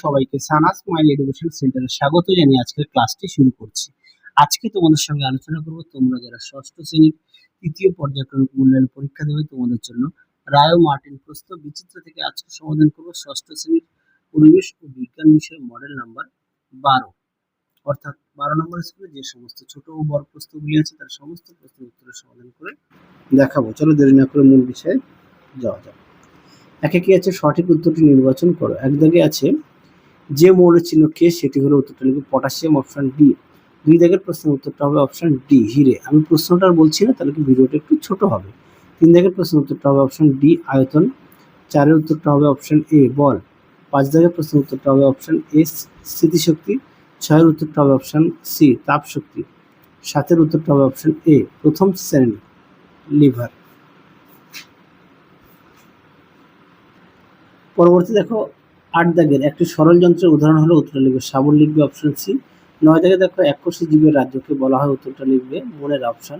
সবাইকে Sana's smile education সেন্টারে স্বাগত জানিয়ে আজকের ক্লাসটি শুরু করছি। আজকে তোমাদের সঙ্গে আলোচনা করব তোমরা যারা ষষ্ঠ শ্রেণীর তৃতীয় পর্যায়ক্রমিক মূল্যায়ন পরীক্ষা দেবে তোমাদের জন্য রায় ও মার্টিন প্রশ্ন বিচিত্র থেকে আজকে সমাধান করব ষষ্ঠ শ্রেণীর পরিবেশ ও বিজ্ঞান বিষয়ের মডেল নাম্বার 12, অর্থাৎ 12 নম্বর স্কুলে যে সমস্ত ছোট ও বড় প্রশ্নগুলি আছে তার সমস্ত প্রশ্নের উত্তরের সমাধান করে দেখাবো। চলো দেরি না করে মূল বিষয়ে যাওয়া যাক। একে কি আছে, সঠিক উত্তরটি নির্বাচন করো। এক দাগে আছে যে মৌলের চিহ্ন কে, সেটি হলো উত্তরটা লিখবে পটাশিয়াম, অপশন ডি। দুই দাগের প্রশ্নের উত্তরটা হবে অপশন ডি হিরে। আমি প্রশ্নটা আর বলছি না, তাহলে কি ভিডিওটা একটু ছোট হবে। তিন দাগের প্রশ্নের উত্তরটা হবে অপশন ডি আয়তন। চারের উত্তরটা হবে অপশন এ বল। পাঁচ দাগের প্রশ্নের উত্তরটা হবে অপশন এ স্মৃতিশক্তি। ছয়ের উত্তরটা হবে অপশন সি তাপ শক্তি। সাতের উত্তরটা হবে অপশন এ প্রথম শ্রেণী লিভার। পরবর্তী দেখো 8 দাগের একটি সরল যন্ত্রের উদাহরণ হলো, উত্তরটা লিখবে শাবল, লিখবে অপশন সি। 9 দাগে দেখো এককোষী জীবের রাজ্যকে বলা হয়, উত্তরটা লিখবে মনের অপশন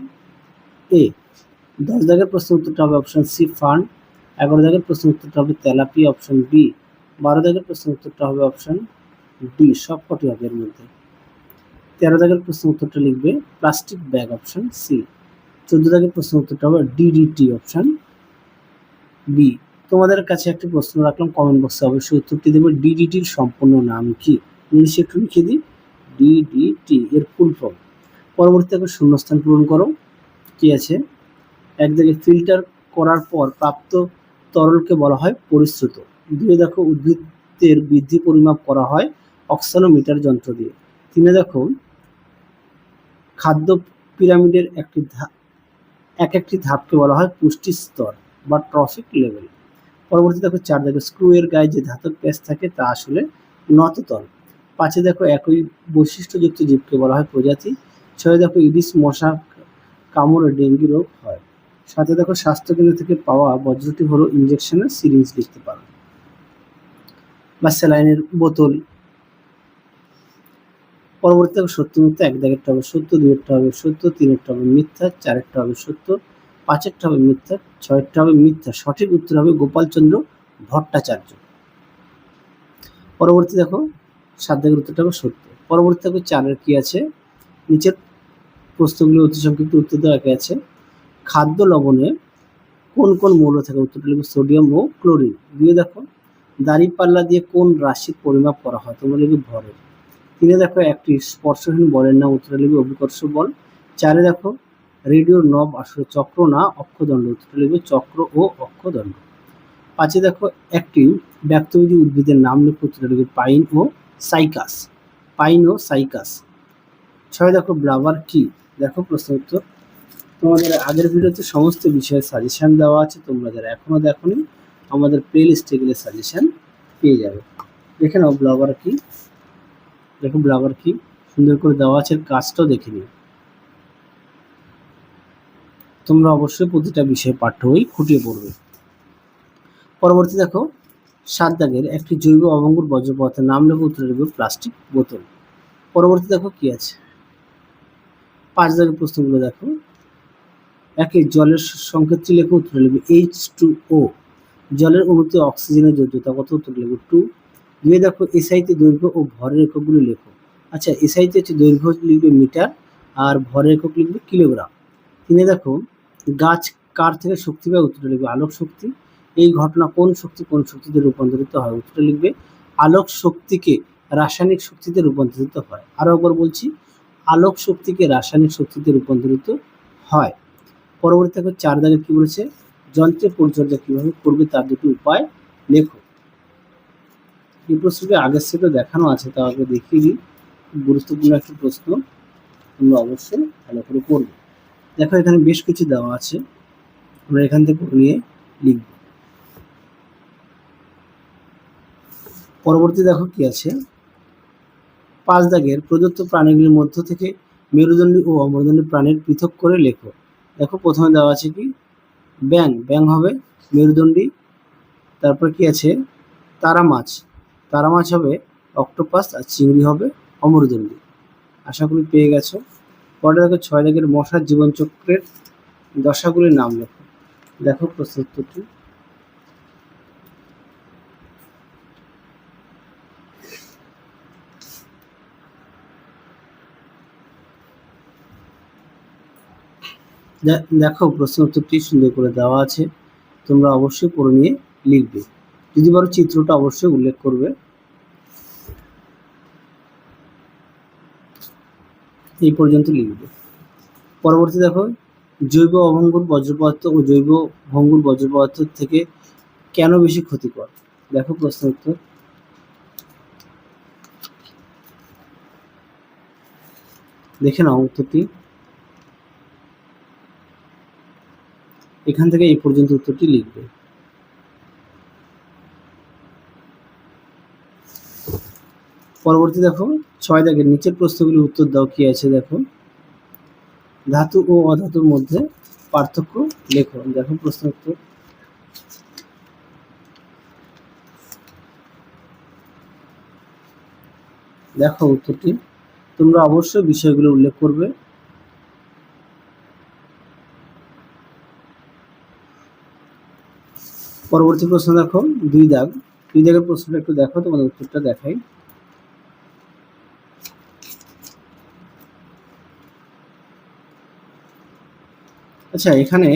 এ। 10 দাগের প্রশ্নের উত্তরটা হবে অপশন সি ফার্ন। 11 দাগের প্রশ্নের উত্তরটা হবে তেলাপিয়া, অপশন বি। 12 দাগের প্রশ্নের উত্তরটা হবে অপশন ডি সবকটি হবে এর মধ্যে। 13 দাগের প্রশ্নের উত্তরটা লিখবে প্লাস্টিক ব্যাগ, অপশন সি। 14 দাগের প্রশ্নের উত্তরটা হবে ডিডিটি, অপশন বি। তোমাদের কাছে একটি প্রশ্ন রাখলাম, কমেন্ট বক্সে অবশ্যই উত্তরটি দেবে। ডিডিটির সম্পূর্ণ নাম কি? ইংলিশে একটু লিখে দিই, ডিডিটি এর ফুল ফর্ম। পরবর্তী দেখো শূন্যস্থান পূরণ করো। কি আছে, এক দিকে ফিল্টার করার পর প্রাপ্ত তরলকে বলা হয় পরিশ্রুত। দুয়ে দেখো উদ্ভিদের বৃদ্ধি পরিমাপ করা হয় অক্সানোমিটার যন্ত্র দিয়ে। তিনে দেখো খাদ্য পিরামিডের এক একটি ধাপকে বলা হয় পুষ্টি স্তর বা ট্রফিক লেভেল। পরবর্তী দেখো 4 দেখো স্ক্রু এর গায়ে যে ধাতব প্যাচ থাকে তা আসলে নততল। 5 দেখো একই বৈশিষ্ট্যযুক্ত জীবকে বলা হয় প্রজাতি। 6 দেখো ইডিস মশা কামড়ে ডেঙ্গি রোগ হয়। 7 দেখো স্বাস্থ্যকেন্দ্র থেকে পাওয়া বজ্রটি হলো ইনজেকশনের সিরিঞ্জ লিখতে পারো বা স্যালাইনের বোতল। পরবর্তী দেখো সত্য মিথ্যা। এক দাগেরটা হবে সত্য, দুইয়েরটা হবে সত্য, তিনেরটা হবে মিথ্যা, চারেরটা হবে সত্য, পাঁচেরটা হবে মিথ্যা, ছয়েরটা হবে মিথ্যা। সঠিক উত্তর হবে গোপালচন্দ্র ভট্টাচার্য। পরবর্তী দেখো 7 দাগের উত্তরটা হবে সত্য। পরবর্তী দেখো 4-এর কি আছে, নিচের প্রশ্নগুলি অতি সংক্ষিপ্ত উত্তর দেওয়া আছে। খাদ্য লবণে কোন কোন মৌল থাকে, উত্তরটা লিখবে সোডিয়াম ও ক্লোরিন। দুয়ে দেখো দাঁড়িপাল্লা দিয়ে কোন রাশির পরিমাপ করা হয়, তোমরা লিখবে ভরের। তিনে দেখো একটি স্পর্শহীন বলের নাম, উত্তরটা লিখবে অভিকর্ষ বল। 4-এ দেখো রেডিওর নব আসলে চক্র না অক্ষদণ্ড, উত্তরটা লিখবে চক্র ও অক্ষদণ্ড। 5-এ দেখো একটি ব্যক্তবিধি উদ্ভিদের নাম লিখে, উত্তরটা লিখবে পাইন ও সাইকাস, পাইন ও সাইকাস। 6 দেখো ব্লাবার কি, দেখো প্রশ্ন উত্তর। তোমাদের আগের ভিডিওতে সমস্ত বিষয়ের সাজেশন দেওয়া আছে, তোমরা যারা এখনো দেখোনি আমাদের প্লে লিস্টে গেলে সাজেশন পেয়ে যাবে। দেখে নাও ব্লাবার কি, দেখো ব্লাবার কি সুন্দর করে দেওয়া আছে, কাজটাও দেখে নিও। তোমরা অবশ্যই প্রতিটা বিষয়ে পাঠ্য বই খুঁটিয়ে পড়বে। পরবর্তী দেখো 7 দাগের একটি জৈব অভঙ্গুর বর্জ্য পদার্থের নাম লেখো, উত্তর লিখবে প্লাস্টিক বোতল। পরবর্তী দেখো কি আছে, 5 দাগের প্রশ্নগুলো দেখো। একে জলের সংকেতটি লেখো, উত্তর লিখবে H2O। জলের অণুতে অক্সিজেনের যোজ্যতা কত, উত্তর লিখবে 2। দুয়ে দেখো এসআইতে দৈর্ঘ্য ও ভরের এককগুলি লেখো। আচ্ছা, এসআইতে হচ্ছে দৈর্ঘ্য লিখবে মিটার আর ভরের একক লিখবে কিলোগ্রাম। তিনে দেখো গাছ কার থেকে শক্তি পায়, উত্তরটা লিখবে আলোক শক্তি। এই ঘটনা কোন শক্তিতে রূপান্তরিত হয়, উত্তরটা লিখবে আলোক শক্তিকে রাসায়নিক শক্তিতে রূপান্তরিত হয়। আরো একবার বলছি, আলোক শক্তিকে রাসায়নিক শক্তিতে রূপান্তরিত হয়। পরবর্তী দেখো 4 দাগে কি বলেছে, যন্ত্রের পরিচর্যা কিভাবে করবে তার দুটি উপায় লেখো। এই প্রশ্নটি আগের সেটে দেখানো আছে, তা আগে দেখিয়ে দিই। গুরুত্বপূর্ণ একটি প্রশ্ন, তোমরা অবশ্যই ভালো করে পড়বে। দেখো এখানে বেশ কিছু দেওয়া আছে, আমরা এখান থেকে নিয়ে লিখব। পরবর্তী দেখো কি আছে, 5 দাগের প্রদত্ত প্রাণীগুলির মধ্য থেকে মেরুদণ্ডী ও অমেরুদণ্ডী প্রাণীর পৃথক করে লেখো। দেখো প্রথমে দেওয়া আছে কি, ব্যাং, ব্যাং হবে মেরুদণ্ডী। তারপর কি আছে, তারা মাছ, তারা মাছ হবে অক্টোপাস, আর চিংড়ি হবে অমেরুদণ্ডী। আশা করি পেয়ে গেছো। পরে দেখো 6 দাগের মশার জীবনচক্রের দশাগুলির নাম লেখো। দেখো প্রশ্ন উত্তরটি। দেখো প্রশ্ন উত্তরটি সুন্দর করে দেওয়া আছে, তোমরা অবশ্যই পড়ে নিয়ে লিখবে। যদি পারো চিত্রটা অবশ্যই উল্লেখ করবে। এই পর্যন্ত লিখবে। পরবর্তী দেখো, জৈব অভঙ্গুর বজ্র পদার্থ ও জৈব ভঙ্গুর বজ্র পদার্থ থেকে কেন বেশি ক্ষতিকর? দেখো প্রশ্ন উত্তর। দেখে নাও উত্তরটি। এখান থেকে এই পর্যন্ত উত্তরটি লিখবে। পরবর্তী দেখো 6 দাগের নিচের প্রশ্নগুলির উত্তর দাও। কি আছে দেখো, ধাতু ও অধাতুর মধ্যে পার্থক্য লেখো। দেখো প্রশ্ন উত্তর। দেখো উত্তরটি, তোমরা অবশ্যই বিষয়গুলো উল্লেখ করবে। পরবর্তী প্রশ্ন দেখো 2 দাগ। 2 দাগের প্রশ্নটা একটু দেখো, তোমাদের উত্তরটা দেখাই। আচ্ছা, এখানে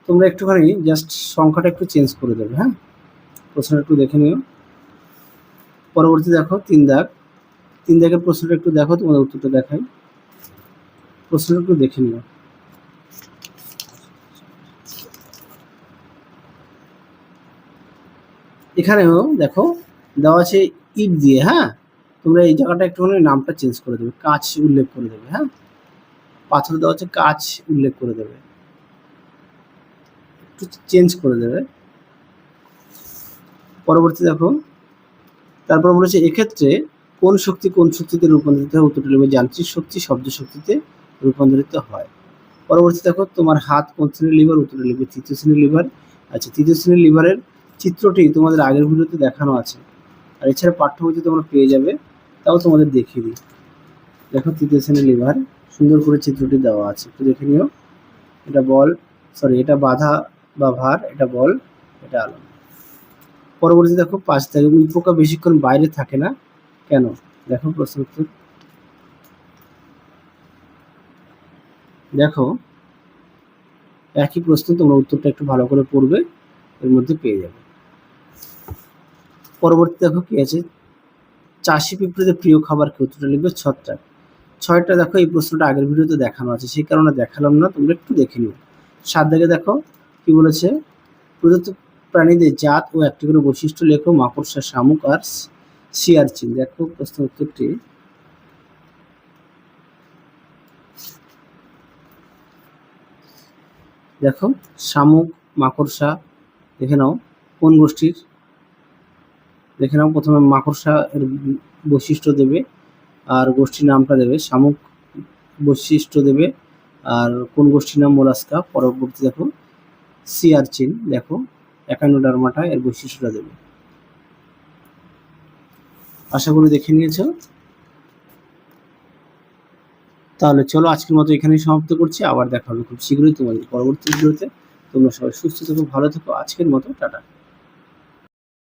তোমরা একটুখানি জাস্ট সংখ্যাটা একটু চেঞ্জ করে দেবে। হ্যাঁ, প্রশ্নটা একটু দেখে নিও। পরবর্তী দেখো 3 দাগ। 3 দাগের প্রশ্নটা একটু দেখো, তোমাদের উত্তরটা দেখাই। প্রশ্নটা একটু দেখে নিও। এখানেও দেখো দেওয়া আছে ইট দিয়ে। হ্যাঁ, তোমরা এই জায়গাটা একটুখানি নামটা চেঞ্জ করে দেবে, কাঁচ উল্লেখ করে দেবে। হ্যাঁ, পাথর দেওয়া আছে, কাঁচ উল্লেখ করে দেবে, একটু চেঞ্জ করে দেবে। পরবর্তী দেখো, তারপর বলেছে এক্ষেত্রে কোন শক্তি কোন শক্তিতে রূপান্তরিত হয়? উত্তরটা লিখবে যান্ত্রিক শক্তি শব্দ শক্তিতে রূপান্তরিত হয়। পরবর্তী দেখো, তোমার হাত কোন শ্রেণীর লিভার? উত্তরটা লিখবে তৃতীয় শ্রেণীর লিভার। আচ্ছা, তৃতীয় শ্রেণীর লিভারের চিত্রটি তোমাদের আগের ভিডিওতে দেখানো আছে, আর এছাড়া পাঠ্য বইতে তোমরা পেয়ে যাবে, তাও তোমাদের দেখিয়ে দিই। দেখো তৃতীয় শ্রেণীর লিভার, সুন্দর করে চিত্রটি দেওয়া আছে, একটু দেখে নিও। এটা বল, সরি এটা বাধা বা ভার, এটা বল, এটা আলো। পরবর্তী দেখো 5 দাগে, উইপোকা বেশিক্ষণ বাইরে থাকে না কেন? দেখো প্রশ্ন উত্তর। দেখো একই প্রশ্ন, তোমরা উত্তরটা একটু ভালো করে পড়বে, এর মধ্যে পেয়ে যাবে। পরবর্তী দেখো কি আছে, চাষি পিঁপড়েদের প্রিয় খাবার কি? উত্তরটা লিখবে ছত্রাক। 6টা দেখো, এই প্রশ্নটা আগের ভিডিওতে দেখানো আছে, সেই কারণে দেখালাম না, তোমরা একটু দেখে নিও। 7 দাগে দেখো কি বলেছে, প্রদত্ত প্রাণীদের জাত ও একটি করে বৈশিষ্ট্য লেখো। মাকড়সা, শামুক আর সিয়ারচিন। দেখো প্রশ্ন উত্তরটি। দেখো শামুক, মাকড়সা, দেখে নাও কোন গোষ্ঠীর। দেখে নাও, প্রথমে মাকড়সা এর বৈশিষ্ট্য দেবে আর গোষ্ঠীর নামটা দেবে, শামুক বৈশিষ্ট্য দেবে আর কোন গোষ্ঠীর নাম মোলাস্কা। পরবর্তী দেখো সিয়ারচিন, দেখো একানোডার্মাটা, এর বৈশিষ্ট্যটা দেবে। আশা করি দেখে নিয়েছো। তাহলে চলো আজকের মতো এখানেই সমাপ্ত করছি, আবার দেখা হবে খুব শীঘ্রই তোমাদের পরবর্তী ভিডিওতে। তোমরা সবাই সুস্থ থেকো, ভালো থেকো, আজকের মতো টাটা।